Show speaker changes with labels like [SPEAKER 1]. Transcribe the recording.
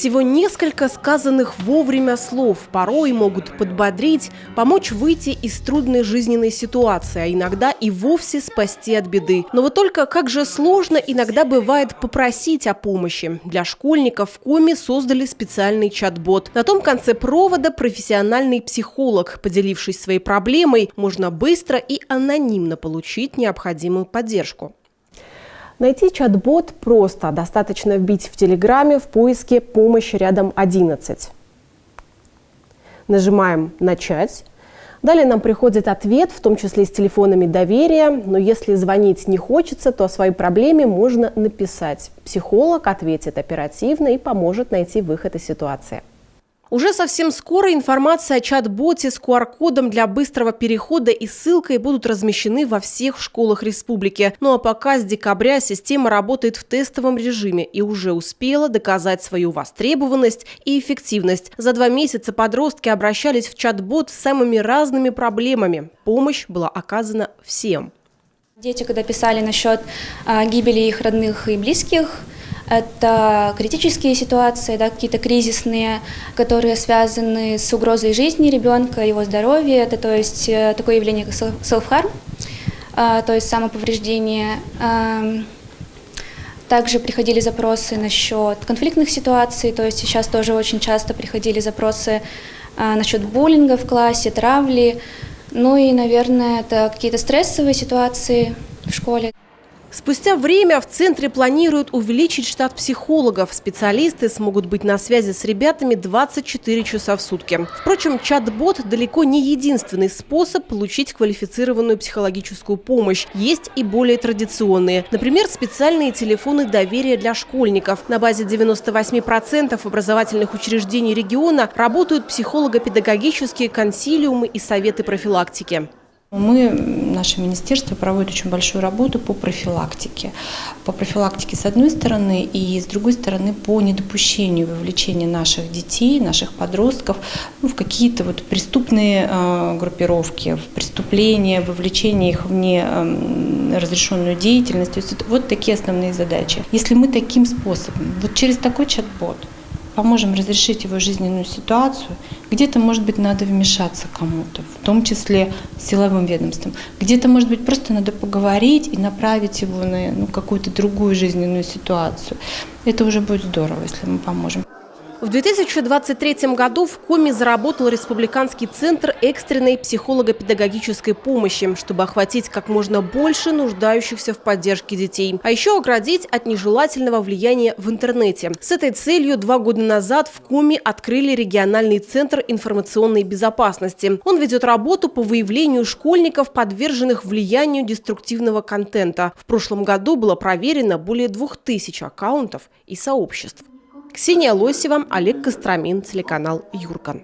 [SPEAKER 1] Всего несколько сказанных вовремя слов порой могут подбодрить, помочь выйти из трудной жизненной ситуации, а иногда и вовсе спасти от беды. Но вот только как же сложно иногда бывает попросить о помощи. Для школьников в Коми создали специальный чат-бот. На том конце провода профессиональный психолог. Поделившись своей проблемой, можно быстро и анонимно получить необходимую поддержку. Найти чат-бот просто. Достаточно вбить в Телеграме в поиске «Помощь рядом 11». Нажимаем «Начать». Далее нам приходит ответ, в том числе с телефонами доверия. Но если звонить не хочется, то о своей проблеме можно написать. Психолог ответит оперативно и поможет найти выход из ситуации. Уже совсем скоро информация о чат-боте с QR-кодом для быстрого перехода и ссылкой будут размещены во всех школах республики. Ну а пока с декабря система работает в тестовом режиме и уже успела доказать свою востребованность и эффективность. За 2 месяца подростки обращались в чат-бот с самыми разными проблемами. Помощь была оказана всем.
[SPEAKER 2] Дети, когда писали насчет гибели их родных и близких, это критические ситуации, да, какие-то кризисные, которые связаны с угрозой жизни ребенка, его здоровья. Это, то есть, такое явление, как self-harm, то есть самоповреждение. Также приходили запросы насчет конфликтных ситуаций, то есть сейчас тоже очень часто приходили запросы насчет буллинга в классе, травли. Ну и, наверное, это какие-то стрессовые ситуации в школе.
[SPEAKER 1] Спустя время в центре планируют увеличить штат психологов. Специалисты смогут быть на связи с ребятами 24 часа в сутки. Впрочем, чат-бот далеко не единственный способ получить квалифицированную психологическую помощь. Есть и более традиционные. Например, специальные телефоны доверия для школьников. На базе 98% образовательных учреждений региона работают психолого-педагогические консилиумы и советы профилактики.
[SPEAKER 3] Наше министерство проводит очень большую работу по профилактике. По профилактике с одной стороны и с другой стороны по недопущению вовлечения наших детей, наших подростков в какие-то преступные группировки, в преступления, вовлечение их в неразрешенную деятельность. То есть вот такие основные задачи. Если мы таким способом, вот через такой чат-бот, поможем разрешить его жизненную ситуацию, где-то, может быть, надо вмешаться кому-то, в том числе силовым ведомствам. Где-то, может быть, просто надо поговорить и направить его на какую-то другую жизненную ситуацию. Это уже будет здорово, если мы поможем.
[SPEAKER 1] В 2023 году в Коми заработал Республиканский центр экстренной психолого-педагогической помощи, чтобы охватить как можно больше нуждающихся в поддержке детей. А еще оградить от нежелательного влияния в интернете. С этой целью 2 года назад в Коми открыли региональный центр информационной безопасности. Он ведет работу по выявлению школьников, подверженных влиянию деструктивного контента. В прошлом году было проверено более 2000 аккаунтов и сообществ. Ксения Лосева, Олег Костромин, телеканал Юркан.